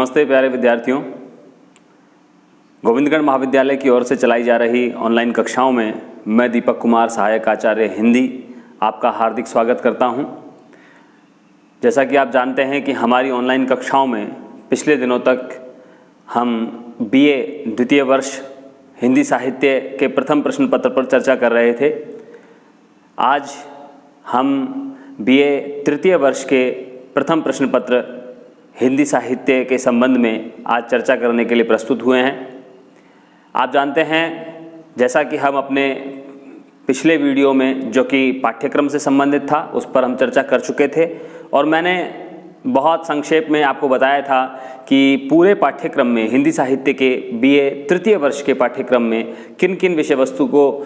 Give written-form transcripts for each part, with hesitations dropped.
नमस्ते प्यारे विद्यार्थियों। गोविंदगढ़ महाविद्यालय की ओर से चलाई जा रही ऑनलाइन कक्षाओं में मैं दीपक कुमार, सहायक आचार्य हिंदी, आपका हार्दिक स्वागत करता हूं। जैसा कि आप जानते हैं कि हमारी ऑनलाइन कक्षाओं में पिछले दिनों तक हम बीए द्वितीय वर्ष हिंदी साहित्य के प्रथम प्रश्न पत्र पर चर्चा कर रहे थे। आज हम बीए तृतीय वर्ष के प्रथम प्रश्न पत्र हिंदी साहित्य के संबंध में आज चर्चा करने के लिए प्रस्तुत हुए हैं। आप जानते हैं, जैसा कि हम अपने पिछले वीडियो में जो कि पाठ्यक्रम से संबंधित था उस पर हम चर्चा कर चुके थे और मैंने बहुत संक्षेप में आपको बताया था कि पूरे पाठ्यक्रम में हिंदी साहित्य के बीए तृतीय वर्ष के पाठ्यक्रम में किन किन विषय वस्तु को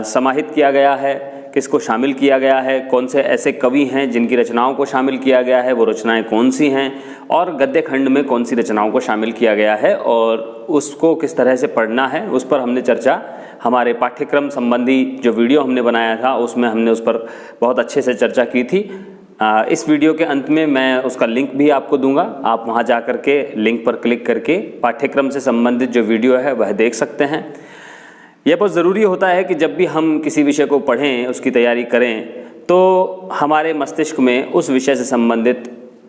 समाहित किया गया है, किसको शामिल किया गया है, कौन से ऐसे कवि हैं जिनकी रचनाओं को शामिल किया गया है, वो रचनाएं कौन सी हैं और गद्य खंड में कौन सी रचनाओं को शामिल किया गया है और उसको किस तरह से पढ़ना है, उस पर हमने चर्चा हमारे पाठ्यक्रम संबंधी जो वीडियो हमने बनाया था उसमें हमने उस पर बहुत अच्छे से चर्चा की थी। इस वीडियो के अंत में मैं उसका लिंक भी आपको दूंगा, आप वहां जा कर के लिंक पर क्लिक करके पाठ्यक्रम से संबंधित जो वीडियो है वह देख सकते हैं। यह बहुत ज़रूरी होता है कि जब भी हम किसी विषय को पढ़ें, उसकी तैयारी करें, तो हमारे मस्तिष्क में उस विषय से संबंधित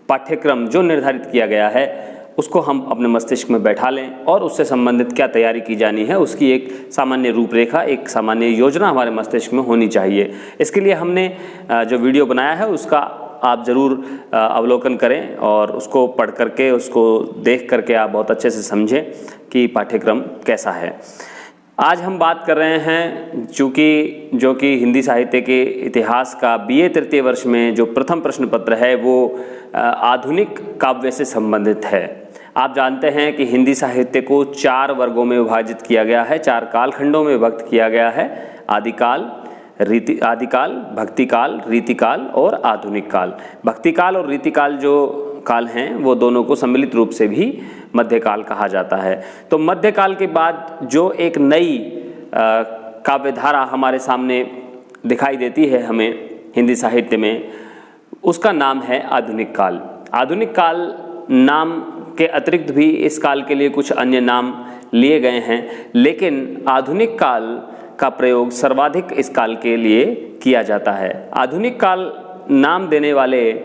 पाठ्यक्रम जो निर्धारित किया गया है उसको हम अपने मस्तिष्क में बैठा लें और उससे संबंधित क्या तैयारी की जानी है उसकी एक सामान्य रूपरेखा, एक सामान्य योजना हमारे मस्तिष्क में होनी चाहिए। इसके लिए हमने जो वीडियो बनाया है उसका आप ज़रूर अवलोकन करें और उसको पढ़ करके, उसको देख करके आप बहुत अच्छे से समझें कि पाठ्यक्रम कैसा है। आज हम बात कर रहे हैं जो कि हिंदी साहित्य के इतिहास का बीए तृतीय वर्ष में जो प्रथम प्रश्न पत्र है वो आधुनिक काव्य से संबंधित है। आप जानते हैं कि हिंदी साहित्य को 4 वर्गों में विभाजित किया गया है, 4 कालखंडों में विभक्त किया गया है। आदिकाल, भक्तिकाल, रीतिकाल और आधुनिक काल। भक्तिकाल और रीतिकाल जो काल हैं वो दोनों को सम्मिलित रूप से भी मध्यकाल कहा जाता है। तो मध्यकाल के बाद जो एक नई काव्यधारा हमारे सामने दिखाई देती है हमें हिंदी साहित्य में, उसका नाम है आधुनिक काल। आधुनिक काल नाम के अतिरिक्त भी इस काल के लिए कुछ अन्य नाम लिए गए हैं, लेकिन आधुनिक काल का प्रयोग सर्वाधिक इस काल के लिए किया जाता है। आधुनिक काल नाम देने वाले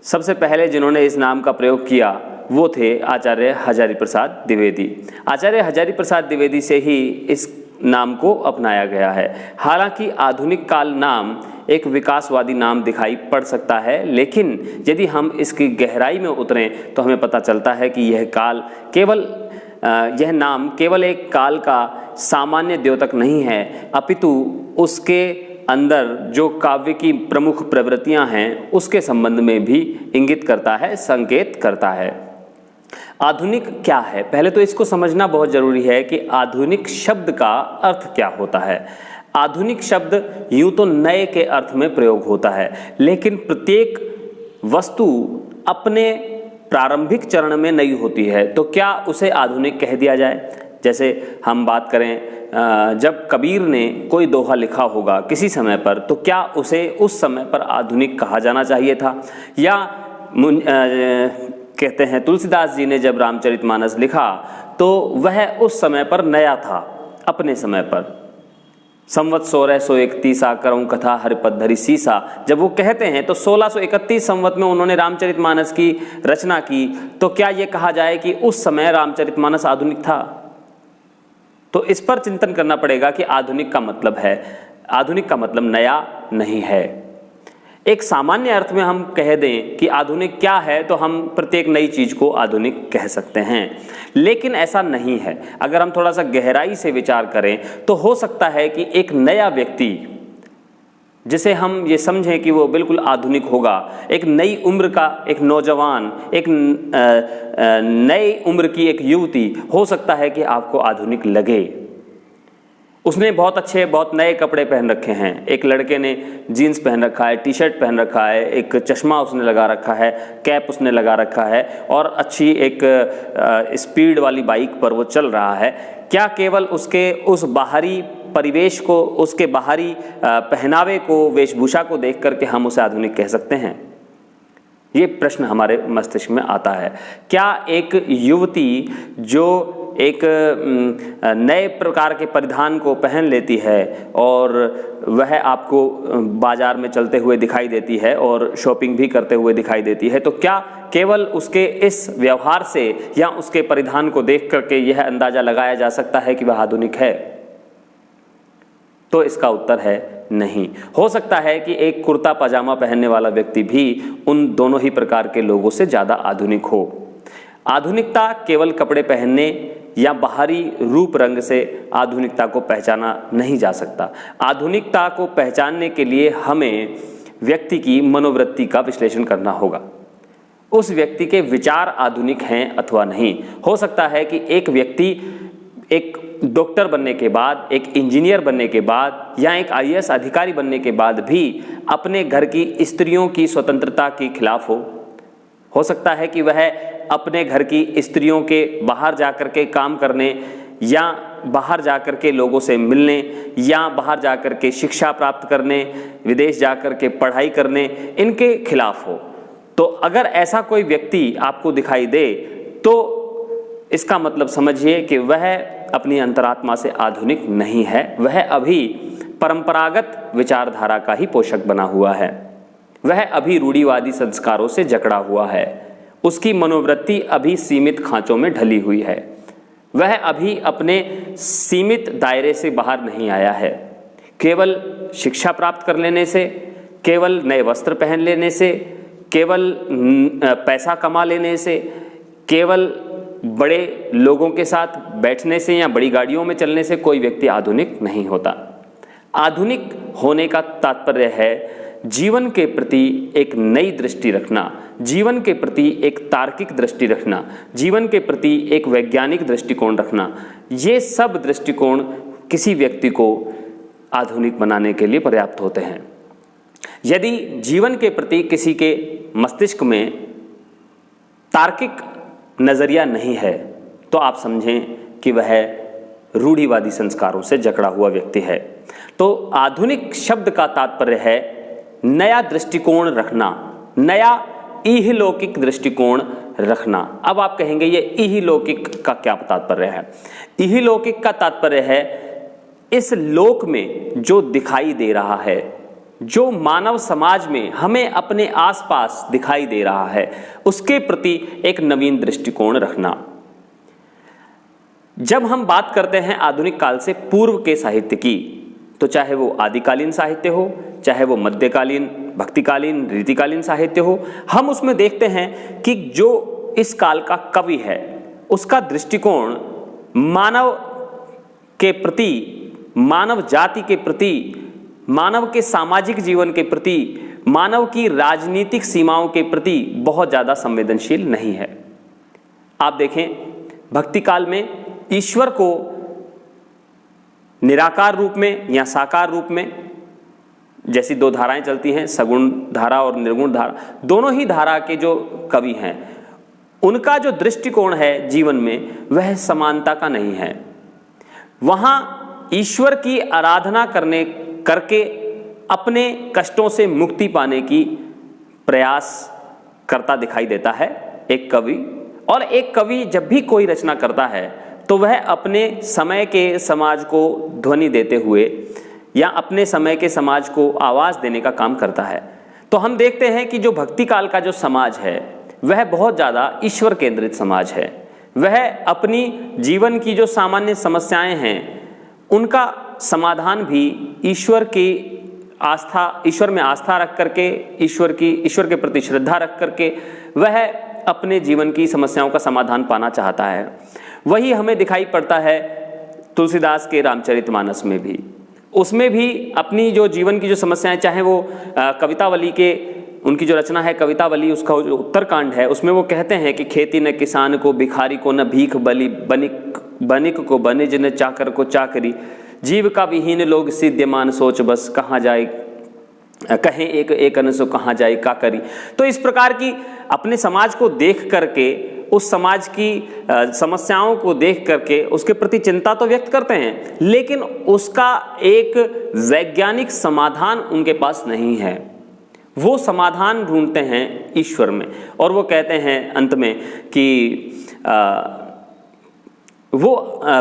सबसे पहले जिन्होंने इस नाम का प्रयोग किया वो थे आचार्य हजारी प्रसाद द्विवेदी। आचार्य हजारी प्रसाद द्विवेदी से ही इस नाम को अपनाया गया है। हालांकि आधुनिक काल नाम एक विकासवादी नाम दिखाई पड़ सकता है, लेकिन यदि हम इसकी गहराई में उतरें तो हमें पता चलता है कि यह नाम केवल एक काल का सामान्य द्योतक नहीं है, अपितु उसके अंदर जो काव्य की प्रमुख प्रवृत्तियां हैं उसके संबंध में भी इंगित करता है, संकेत करता है। आधुनिक क्या है? पहले तो इसको समझना बहुत जरूरी है कि आधुनिक शब्द का अर्थ क्या होता है। आधुनिक शब्द यूं तो नए के अर्थ में प्रयोग होता है, लेकिन प्रत्येक वस्तु अपने प्रारंभिक चरण में नई होती है, तो क्या उसे आधुनिक कह दिया जाए? जैसे हम बात करें, जब कबीर ने कोई दोहा लिखा होगा किसी समय पर, तो क्या उसे उस समय पर आधुनिक कहा जाना चाहिए था? या कहते हैं तुलसीदास जी ने जब रामचरितमानस लिखा तो वह उस समय पर नया था, अपने समय पर। संवत 1631 करऊं कथा हरिपद धरि सीसा, जब वो कहते हैं तो 1631 संवत में उन्होंने रामचरितमानस की रचना की, तो क्या ये कहा जाए कि उस समय रामचरितमानस आधुनिक था? तो इस पर चिंतन करना पड़ेगा कि आधुनिक का मतलब है, आधुनिक का मतलब नया नहीं है। एक सामान्य अर्थ में हम कह दें कि आधुनिक क्या है तो हम प्रत्येक नई चीज को आधुनिक कह सकते हैं, लेकिन ऐसा नहीं है। अगर हम थोड़ा सा गहराई से विचार करें तो हो सकता है कि एक नया व्यक्ति जिसे हम ये समझें कि वो बिल्कुल आधुनिक होगा, एक नई उम्र का एक नौजवान, एक नई उम्र की एक युवती, हो सकता है कि आपको आधुनिक लगे। उसने बहुत अच्छे, बहुत नए कपड़े पहन रखे हैं। एक लड़के ने जीन्स पहन रखा है, टी शर्ट पहन रखा है, एक चश्मा उसने लगा रखा है, कैप उसने लगा रखा है और अच्छी एक स्पीड वाली बाइक पर वो चल रहा है। क्या केवल उसके उस बाहरी परिवेश को, उसके बाहरी पहनावे को, वेशभूषा को देख करके हम उसे आधुनिक कह सकते हैं? ये प्रश्न हमारे मस्तिष्क में आता है। क्या एक युवती जो एक नए प्रकार के परिधान को पहन लेती है और वह आपको बाजार में चलते हुए दिखाई देती है और शॉपिंग भी करते हुए दिखाई देती है, तो क्या केवल उसके इस व्यवहार से या उसके परिधान को देख करके यह अंदाजा लगाया जा सकता है कि वह आधुनिक है? तो इसका उत्तर है नहीं। हो सकता है कि एक कुर्ता पजामा पहनने वाला व्यक्ति भी उन दोनों ही प्रकार के लोगों से ज़्यादा आधुनिक हो। आधुनिकता केवल कपड़े पहनने या बाहरी रूप रंग से आधुनिकता को पहचाना नहीं जा सकता। आधुनिकता को पहचानने के लिए हमें व्यक्ति की मनोवृत्ति का विश्लेषण करना होगा। उस व्यक्ति के विचार आधुनिक हैं अथवा नहीं। हो सकता है कि एक व्यक्ति एक डॉक्टर बनने के बाद, एक इंजीनियर बनने के बाद या एक आईएएस अधिकारी बनने के बाद भी अपने घर की स्त्रियों की स्वतंत्रता के खिलाफ हो सकता है कि वह अपने घर की स्त्रियों के बाहर जाकर के काम करने या बाहर जाकर के लोगों से मिलने या बाहर जाकर के शिक्षा प्राप्त करने, विदेश जाकर के पढ़ाई करने, इनके खिलाफ हो। तो अगर ऐसा कोई व्यक्ति आपको दिखाई दे तो इसका मतलब समझिए कि वह अपनी अंतरात्मा से आधुनिक नहीं है, वह अभी परंपरागत विचारधारा का ही पोषक बना हुआ है, वह अभी रूढ़िवादी संस्कारों से जकड़ा हुआ है, उसकी मनोवृत्ति अभी सीमित खांचों में ढली हुई है, वह अभी अपने सीमित दायरे से बाहर नहीं आया है। केवल शिक्षा प्राप्त कर लेने से, केवल नए वस्त्र पहन लेने से, केवल पैसा कमा लेने से, केवल बड़े लोगों के साथ बैठने से या बड़ी गाड़ियों में चलने से कोई व्यक्ति आधुनिक नहीं होता। आधुनिक होने का तात्पर्य है जीवन के प्रति एक नई दृष्टि रखना, जीवन के प्रति एक तार्किक दृष्टि रखना, जीवन के प्रति एक वैज्ञानिक दृष्टिकोण रखना। ये सब दृष्टिकोण किसी व्यक्ति को आधुनिक बनाने के लिए पर्याप्त होते हैं। यदि जीवन के प्रति किसी के मस्तिष्क में तार्किक नजरिया नहीं है तो आप समझें कि वह रूढ़िवादी संस्कारों से जकड़ा हुआ व्यक्ति है। तो आधुनिक शब्द का तात्पर्य है नया दृष्टिकोण रखना, नया इहलौकिक दृष्टिकोण रखना। अब आप कहेंगे ये इहलौकिक का क्या तात्पर्य है? इहलौकिक का तात्पर्य है इस लोक में जो दिखाई दे रहा है, जो मानव समाज में हमें अपने आसपास दिखाई दे रहा है, उसके प्रति एक नवीन दृष्टिकोण रखना। जब हम बात करते हैं आधुनिक काल से पूर्व के साहित्य की, तो चाहे वो आदिकालीन साहित्य हो, चाहे वो मध्यकालीन, भक्तिकालीन, रीतिकालीन साहित्य हो, हम उसमें देखते हैं कि जो इस काल का कवि है उसका दृष्टिकोण मानव के प्रति, मानव जाति के प्रति, मानव के सामाजिक जीवन के प्रति, मानव की राजनीतिक सीमाओं के प्रति बहुत ज़्यादा संवेदनशील नहीं है। आप देखें भक्ति काल में ईश्वर को निराकार रूप में या साकार रूप में, जैसी दो धाराएं चलती हैं, सगुण धारा और निर्गुण धारा, दोनों ही धारा के जो कवि हैं उनका जो दृष्टिकोण है जीवन में वह समानता का नहीं है। वहाँ ईश्वर की आराधना करके अपने कष्टों से मुक्ति पाने की प्रयास करता दिखाई देता है एक कवि। और एक कवि जब भी कोई रचना करता है तो वह अपने समय के समाज को ध्वनि देते हुए या अपने समय के समाज को आवाज़ देने का काम करता है। तो हम देखते हैं कि जो भक्ति काल का जो समाज है वह बहुत ज़्यादा ईश्वर केंद्रित समाज है। वह अपनी जीवन की जो सामान्य समस्याएं हैं उनका समाधान भी ईश्वर की आस्था, ईश्वर में आस्था रख करके, ईश्वर के प्रति श्रद्धा रख करके वह अपने जीवन की समस्याओं का समाधान पाना चाहता है। वही हमें दिखाई पड़ता है तुलसीदास के रामचरितमानस में भी। उसमें भी अपनी जो जीवन की जो समस्याएं, चाहे वो कवितावली के, उनकी जो रचना है कवितावली, उसका जो उत्तरकांड है उसमें वो कहते हैं कि खेती न किसान को, भिखारी को न भीख बली, बनिक को बनिज, न चाकर को चाकरी, जीव का विहीन लोग सिद्ध्यमान सोच बस, कहाँ जाए कहें एक अन सो कहाँ जाए का करी। तो इस प्रकार की अपने समाज को देख करके, उस समाज की समस्याओं को देख करके उसके प्रति चिंता तो व्यक्त करते हैं, लेकिन उसका एक वैज्ञानिक समाधान उनके पास नहीं है। वो समाधान ढूंढते हैं ईश्वर में, और वो कहते हैं अंत में कि वो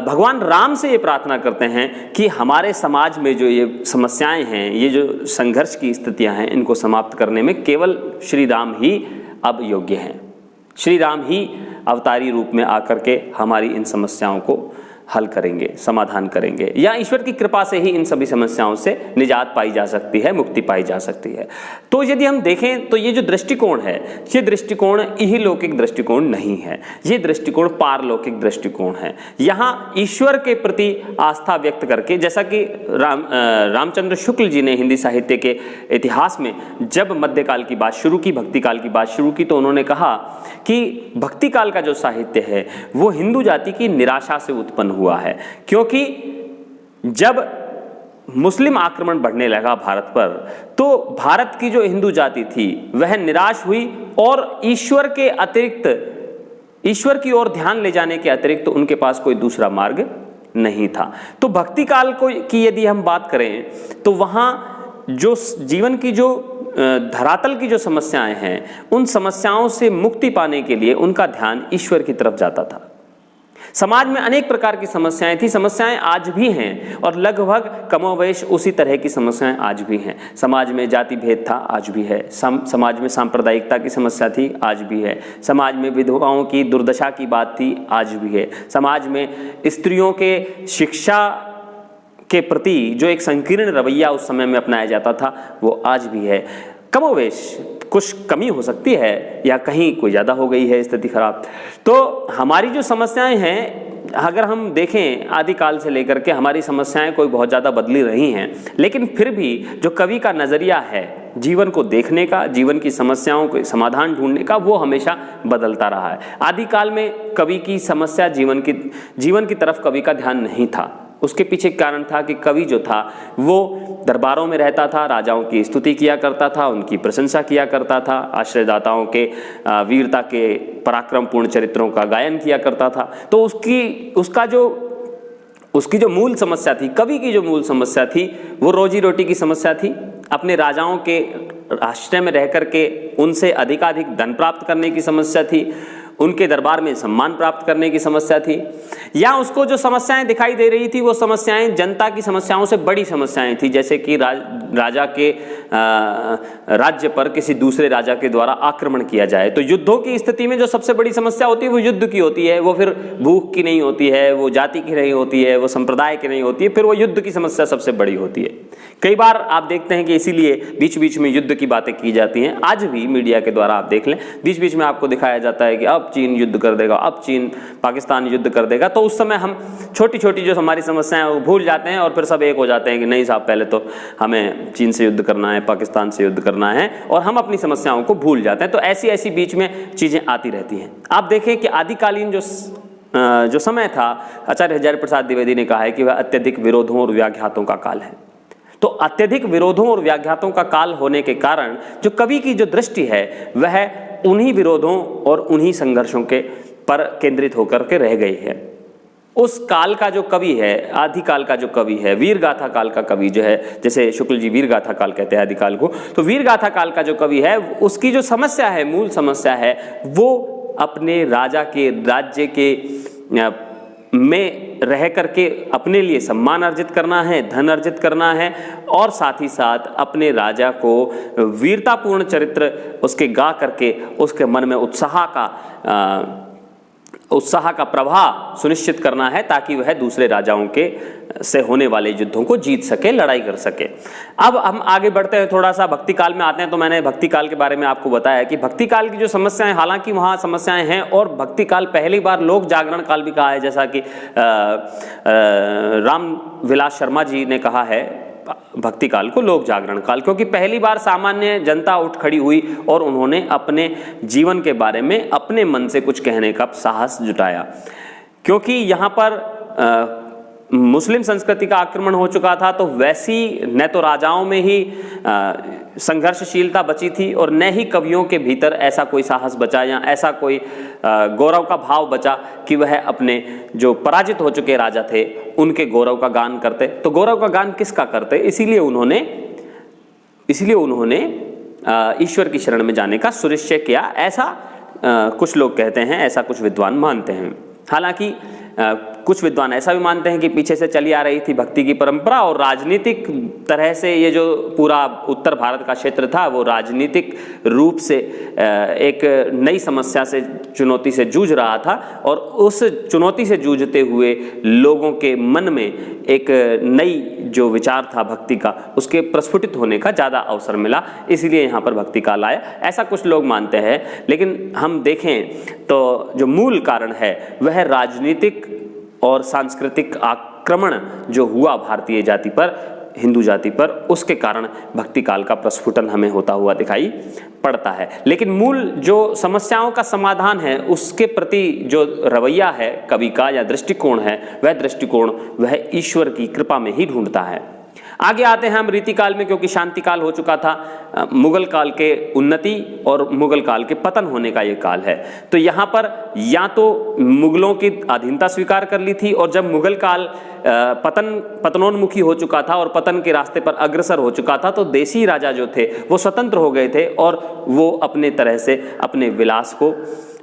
भगवान राम से ये प्रार्थना करते हैं कि हमारे समाज में जो ये समस्याएं हैं, ये जो संघर्ष की स्थितियां हैं, इनको समाप्त करने में केवल श्री राम ही अब योग्य हैं। श्री राम ही अवतारी रूप में आकर के हमारी इन समस्याओं को हल करेंगे, समाधान करेंगे, या ईश्वर की कृपा से ही इन सभी समस्याओं से निजात पाई जा सकती है, मुक्ति पाई जा सकती है। तो यदि हम देखें तो ये जो दृष्टिकोण है, ये दृष्टिकोण इहलौकिक दृष्टिकोण नहीं है, ये दृष्टिकोण पारलौकिक दृष्टिकोण है। यहाँ ईश्वर के प्रति आस्था व्यक्त करके, जैसा कि रामचंद्र शुक्ल जी ने हिंदी साहित्य के इतिहास में जब मध्यकाल की बात शुरू की, भक्ति काल की बात शुरू की, तो उन्होंने कहा कि भक्ति काल का जो साहित्य है वो हिंदू जाति की निराशा से उत्पन्न हुआ है, क्योंकि जब मुस्लिम आक्रमण बढ़ने लगा भारत पर, तो भारत की जो हिंदू जाति थी वह निराश हुई और ईश्वर के अतिरिक्त, ईश्वर की ओर ध्यान ले जाने के अतिरिक्त उनके पास कोई दूसरा मार्ग नहीं था। तो भक्ति काल की यदि हम बात करें तो वहाँ जो जीवन की जो धरातल की जो समस्याएं हैं, उन समस्याओं से मुक्ति पाने के लिए उनका ध्यान ईश्वर की तरफ जाता था। समाज में अनेक प्रकार की समस्याएं थी, समस्याएं आज भी हैं, और लगभग कमोवेश उसी तरह की समस्याएं आज भी हैं। समाज में जाति भेद था, आज भी है। समाज में सांप्रदायिकता की समस्या थी, आज भी है। समाज में विधवाओं की दुर्दशा की बात थी, आज भी है। समाज में स्त्रियों के शिक्षा के प्रति जो एक संकीर्ण रवैया उस समय में अपनाया जाता था, वो आज भी है। कमोवेश कुछ कमी हो सकती है, या कहीं कोई ज़्यादा हो गई है स्थिति खराब। तो हमारी जो समस्याएं हैं, अगर हम देखें आदिकाल से लेकर के, हमारी समस्याएं कोई बहुत ज़्यादा बदली रही हैं, लेकिन फिर भी जो कवि का नज़रिया है जीवन को देखने का, जीवन की समस्याओं को समाधान ढूंढने का, वो हमेशा बदलता रहा है। आदिकाल में कवि की समस्या जीवन की तरफ कवि का ध्यान नहीं था। उसके पीछे कारण था कि कवि जो था वो दरबारों में रहता था, राजाओं की स्तुति किया करता था, उनकी प्रशंसा किया करता था, आश्रयदाताओं के वीरता के पराक्रमपूर्ण चरित्रों का गायन किया करता था। तो उसकी जो मूल समस्या थी, कवि की जो मूल समस्या थी, वो रोजी रोटी की समस्या थी। अपने राजाओं के आश्रय में रह करके उनसे अधिकाधिक धन प्राप्त करने की समस्या थी, उनके दरबार में सम्मान प्राप्त करने की समस्या थी, या उसको जो समस्याएं दिखाई दे रही थी वो समस्याएं जनता की समस्याओं से बड़ी समस्याएं थी, जैसे कि राजा के राज्य पर किसी दूसरे राजा के द्वारा आक्रमण किया जाए। तो युद्धों की स्थिति में जो सबसे बड़ी समस्या होती है वो युद्ध की होती है, वो फिर भूख की नहीं होती है, वो जाति की नहीं होती है, वो संप्रदाय की नहीं होती है, फिर वो युद्ध की समस्या सबसे बड़ी होती है। कई बार आप देखते हैं कि इसीलिए बीच बीच में युद्ध की बातें की जाती हैं। आज भी मीडिया के द्वारा आप देख लें, बीच बीच में आपको दिखाया जाता है कि अब चीन युद्ध कर देगा, अब चीन पाकिस्तान युद्ध कर देगा। तो उस समय हम छोटी छोटी जो हमारी समस्याएं वो भूल जाते हैं और फिर सब एक हो जाते हैं कि नहीं साहब, पहले तो हमें चीन से युद्ध करना है, पाकिस्तान से युद्ध करना है, और हम अपनी समस्याओं को भूल जाते हैं। तो ऐसी ऐसी बीच में चीज़ें आती रहती हैं। आप देखें कि आदिकालीन जो समय था, आचार्य हजारी प्रसाद द्विवेदी ने कहा है कि वह अत्यधिक विरोधों और व्याघातों का काल है। तो अत्यधिक विरोधों और व्याघातों का काल होने के कारण जो कवि की जो दृष्टि है वह उन्हीं विरोधों और उन्हीं संघर्षों के पर केंद्रित होकर के रह गई है। उस काल का जो कवि है, आदिकाल का जो कवि है, वीर गाथा काल का कवि जो है, जैसे शुक्ल जी वीर गाथा काल कहते हैं आदिकाल को, तो वीर गाथा काल का जो कवि है उसकी जो समस्या है, मूल समस्या है, वो अपने राजा के राज्य के में रह करके अपने लिए सम्मान अर्जित करना है, धन अर्जित करना है, और साथ ही साथ अपने राजा को वीरतापूर्ण चरित्र उसके गा करके उसके मन में उत्साह का प्रवाह सुनिश्चित करना है, ताकि वह दूसरे राजाओं के से होने वाले युद्धों को जीत सके, लड़ाई कर सके। अब हम आगे बढ़ते हैं, थोड़ा सा भक्ति काल में आते हैं। तो मैंने भक्ति काल के बारे में आपको बताया कि भक्ति काल की जो समस्याएं, हालांकि वहाँ समस्याएं हैं, और भक्ति काल पहली बार लोक जागरण काल भी कहा है, जैसा कि राम विलास शर्मा जी ने कहा है भक्ति काल को लोक जागरण काल, क्योंकि पहली बार सामान्य जनता उठ खड़ी हुई और उन्होंने अपने जीवन के बारे में अपने मन से कुछ कहने का साहस जुटाया। क्योंकि यहाँ पर मुस्लिम संस्कृति का आक्रमण हो चुका था, तो वैसी न तो राजाओं में ही संघर्षशीलता बची थी और न ही कवियों के भीतर ऐसा कोई साहस बचा या ऐसा कोई गौरव का भाव बचा कि वह अपने जो पराजित हो चुके राजा थे उनके गौरव का गान करते। तो गौरव का गान किसका करते? इसीलिए उन्होंने ईश्वर की शरण में जाने का सुनिश्चय किया, ऐसा कुछ लोग कहते हैं, ऐसा कुछ विद्वान मानते हैं। हालांकि कुछ विद्वान ऐसा भी मानते हैं कि पीछे से चली आ रही थी भक्ति की परंपरा और राजनीतिक तरह से ये जो पूरा उत्तर भारत का क्षेत्र था वो राजनीतिक रूप से एक नई समस्या से, चुनौती से जूझ रहा था और उस चुनौती से जूझते हुए लोगों के मन में एक नई जो विचार था भक्ति का, उसके प्रस्फुटित होने का ज़्यादा अवसर मिला, इसलिए यहाँ पर भक्ति काल आया, ऐसा कुछ लोग मानते हैं। लेकिन हम देखें तो जो मूल कारण है वह राजनीतिक और सांस्कृतिक आक्रमण जो हुआ भारतीय जाति पर, हिंदू जाति पर, उसके कारण भक्ति काल का प्रस्फुटन हमें होता हुआ दिखाई पड़ता है। लेकिन मूल जो समस्याओं का समाधान है उसके प्रति जो रवैया है कवि का या दृष्टिकोण है, वह दृष्टिकोण वह ईश्वर की कृपा में ही ढूंढता है। आगे आते हैं हम रीति काल में, क्योंकि शांति काल हो चुका था, मुगल काल के उन्नति और मुगल काल के पतन होने का ये काल है। तो यहाँ पर या तो मुगलों की अधीनता स्वीकार कर ली थी और जब मुगल काल पतनोन्मुखी हो चुका था और पतन के रास्ते पर अग्रसर हो चुका था, तो देसी राजा जो थे वो स्वतंत्र हो गए थे और वो अपने तरह से अपने विलास को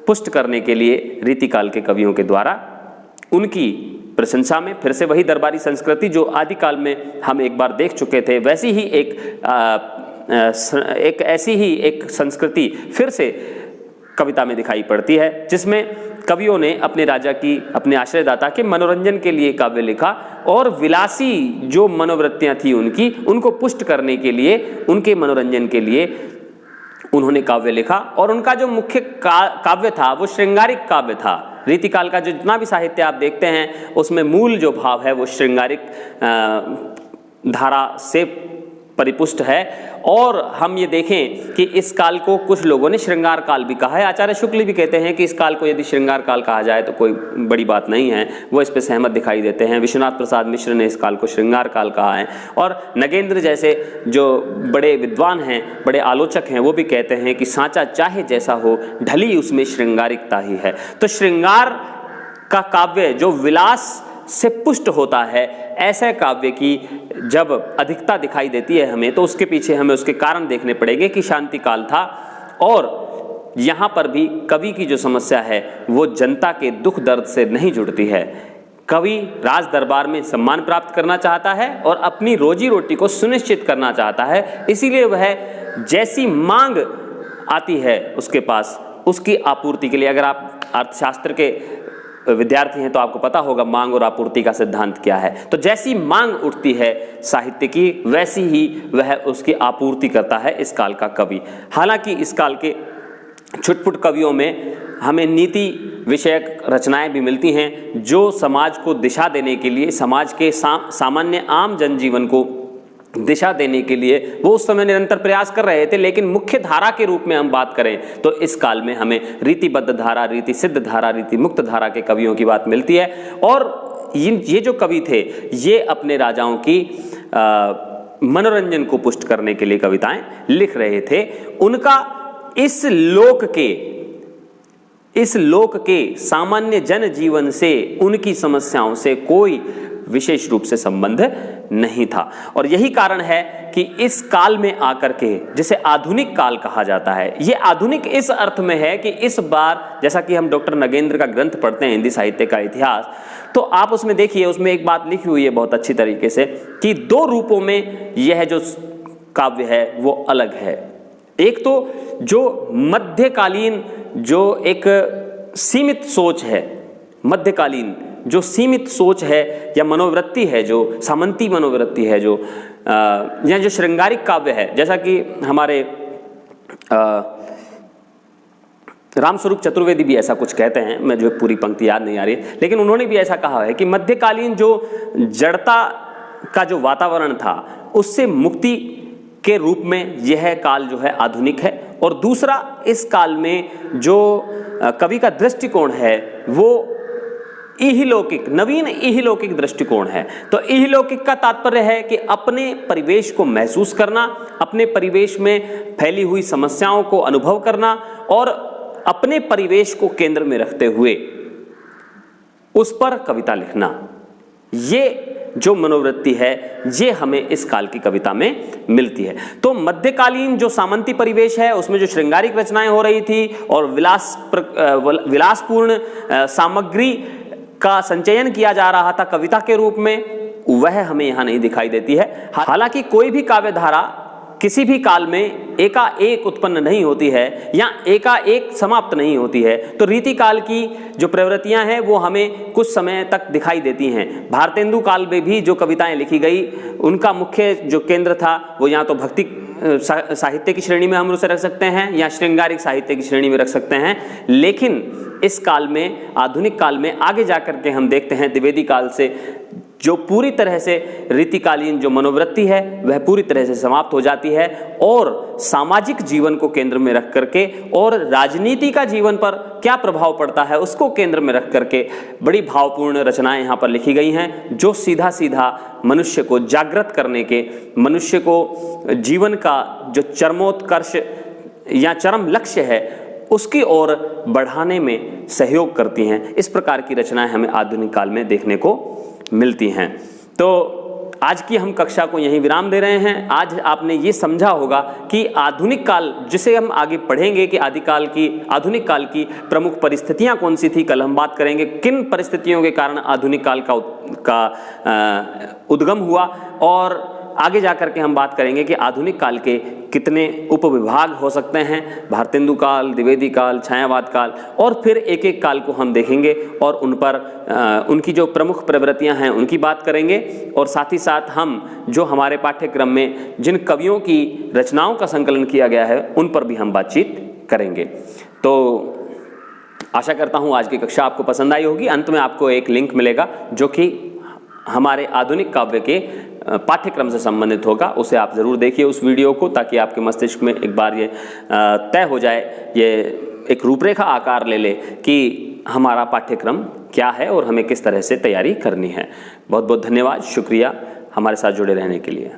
पुष्ट करने के लिए रीति काल के कवियों के द्वारा उनकी प्रशंसा में फिर से वही दरबारी संस्कृति जो आदिकाल में हम एक बार देख चुके थे, वैसी ही एक ऐसी ही एक संस्कृति फिर से कविता में दिखाई पड़ती है, जिसमें कवियों ने अपने राजा की, अपने आश्रयदाता के मनोरंजन के लिए काव्य लिखा और विलासी जो मनोवृत्तियां थी उनकी, उनको पुष्ट करने के लिए, उनके मनोरंजन के लिए उन्होंने काव्य लिखा। और उनका जो मुख्य काव्य था वो श्रृंगारिक काव्य था। रीतिकाल का जो जितना भी साहित्य आप देखते हैं उसमें मूल जो भाव है वो श्रृंगारिक धारा से परिपुष्ट है। और हम ये देखें कि इस काल को कुछ लोगों ने श्रृंगार काल भी कहा है। आचार्य शुक्ल भी कहते हैं कि इस काल को यदि श्रृंगार काल कहा जाए तो कोई बड़ी बात नहीं है, वो इस पे सहमत दिखाई देते हैं। विश्वनाथ प्रसाद मिश्र ने इस काल को श्रृंगार काल कहा है और नगेंद्र जैसे जो बड़े विद्वान हैं, बड़े आलोचक हैं, वो भी कहते हैं कि सांचा चाहे जैसा हो ढली उसमें श्रृंगारिकता ही है। तो श्रृंगार का काव्य जो विलास से पुष्ट होता है, ऐसे काव्य की जब अधिकता दिखाई देती है हमें, तो उसके पीछे हमें उसके कारण देखने पड़ेंगे कि शांति काल था। और यहाँ पर भी कवि की जो समस्या है वो जनता के दुख दर्द से नहीं जुड़ती है। कवि राज दरबार में सम्मान प्राप्त करना चाहता है और अपनी रोजी रोटी को सुनिश्चित करना चाहता है, इसीलिए वह जैसी मांग आती है उसके पास, उसकी आपूर्ति के लिए, अगर आप अर्थशास्त्र के विद्यार्थी हैं तो आपको पता होगा मांग और आपूर्ति का सिद्धांत क्या है। तो जैसी मांग उठती है साहित्य की, वैसी ही वह उसकी आपूर्ति करता है इस काल का कवि। हालांकि इस काल के छुटपुट कवियों में हमें नीति विषयक रचनाएं भी मिलती हैं जो समाज को दिशा देने के लिए, समाज के सामान्य आम जनजीवन को दिशा देने के लिए वो उस समय निरंतर प्रयास कर रहे थे। लेकिन मुख्य धारा के रूप में हम बात करें तो इस काल में हमें रीतिबद्ध धारा, रीति सिद्ध धारा, रीति मुक्त धारा के कवियों की बात मिलती है। और ये जो कवि थे ये अपने राजाओं की मनोरंजन को पुष्ट करने के लिए कविताएं लिख रहे थे। उनका इस लोक के सामान्य जन जीवन से, उनकी समस्याओं से कोई विशेष रूप से संबंध नहीं था। और यही कारण है कि इस काल में आकर के, जिसे आधुनिक काल कहा जाता है, ये आधुनिक इस अर्थ में है कि इस बार, जैसा कि हम डॉक्टर नगेंद्र का ग्रंथ पढ़ते हैं हिंदी साहित्य का इतिहास, तो आप उसमें देखिए, उसमें एक बात लिखी हुई है बहुत अच्छी तरीके से कि दो रूपों में यह जो काव्य है वो अलग है। एक तो जो मध्यकालीन, जो एक सीमित सोच है, मध्यकालीन जो सीमित सोच है या मनोवृत्ति है, जो सामंती मनोवृत्ति है, जो या जो श्रृंगारिक काव्य है, जैसा कि हमारे रामस्वरूप चतुर्वेदी भी ऐसा कुछ कहते हैं, मैं जो पूरी पंक्ति याद नहीं आ रही है, लेकिन उन्होंने भी ऐसा कहा है कि मध्यकालीन जो जड़ता का जो वातावरण था उससे मुक्ति के रूप में यह काल जो है आधुनिक है। और दूसरा, इस काल में जो कवि का दृष्टिकोण है वो इहलौकिक, नवीन इहलौकिक दृष्टिकोण है। तो इहलौकिक का तात्पर्य है कि अपने परिवेश को महसूस करना, अपने परिवेश में फैली हुई समस्याओं को अनुभव करना और अपने परिवेश को केंद्र में रखते हुए उस पर कविता लिखना। ये जो मनोवृत्ति है ये हमें इस काल की कविता में मिलती है। तो मध्यकालीन जो सामंती परिवेश है उसमें जो श्रृंगारिक रचनाएं हो रही थी और विलासपूर्ण सामग्री का संचयन किया जा रहा था कविता के रूप में, वह हमें यहाँ नहीं दिखाई देती है। हालांकि कोई भी काव्य धारा किसी भी काल में एकाएक उत्पन्न नहीं होती है या एकाएक समाप्त नहीं होती है, तो रीति काल की जो प्रवृत्तियां हैं वो हमें कुछ समय तक दिखाई देती हैं। भारतेंदु काल में भी जो कविताएं लिखी गई उनका मुख्य जो केंद्र था वो या तो भक्ति साहित्य की श्रेणी में हम उसे रख सकते हैं या श्रृंगारिक साहित्य की श्रेणी में रख सकते हैं। लेकिन इस काल में, आधुनिक काल में आगे जाकर के हम देखते हैं द्विवेदी काल से जो पूरी तरह से रीतिकालीन जो मनोवृत्ति है वह पूरी तरह से समाप्त हो जाती है और सामाजिक जीवन को केंद्र में रख करके और राजनीति का जीवन पर क्या प्रभाव पड़ता है उसको केंद्र में रख करके बड़ी भावपूर्ण रचनाएं यहाँ पर लिखी गई हैं, जो सीधा सीधा मनुष्य को जागृत करने के, मनुष्य को जीवन का जो चरमोत्कर्ष या चरम लक्ष्य है उसकी ओर बढ़ाने में सहयोग करती हैं। इस प्रकार की रचनाएं हमें आधुनिक काल में देखने को मिलती हैं। तो आज की हम कक्षा को यहीं विराम दे रहे हैं। आज आपने ये समझा होगा कि आधुनिक काल, जिसे हम आगे पढ़ेंगे कि आधुनिक काल की प्रमुख परिस्थितियां कौन सी थी, कल हम बात करेंगे किन परिस्थितियों के कारण आधुनिक काल का उद्गम हुआ और आगे जाकर के हम बात करेंगे कि आधुनिक काल के कितने उपविभाग हो सकते हैं, भारतेंदु काल, द्विवेदी काल, छायावाद काल, और फिर एक एक काल को हम देखेंगे और उन पर उनकी जो प्रमुख प्रवृत्तियां हैं उनकी बात करेंगे। और साथ ही साथ हम जो हमारे पाठ्यक्रम में जिन कवियों की रचनाओं का संकलन किया गया है उन पर भी हम बातचीत करेंगे। तो आशा करता हूँ आज की कक्षा आपको पसंद आई होगी। अंत में आपको एक लिंक मिलेगा जो कि हमारे आधुनिक काव्य के पाठ्यक्रम से संबंधित होगा, उसे आप ज़रूर देखिए उस वीडियो को, ताकि आपके मस्तिष्क में एक बार ये तय हो जाए, ये एक रूपरेखा आकार ले ले कि हमारा पाठ्यक्रम क्या है और हमें किस तरह से तैयारी करनी है। बहुत बहुत धन्यवाद, शुक्रिया हमारे साथ जुड़े रहने के लिए।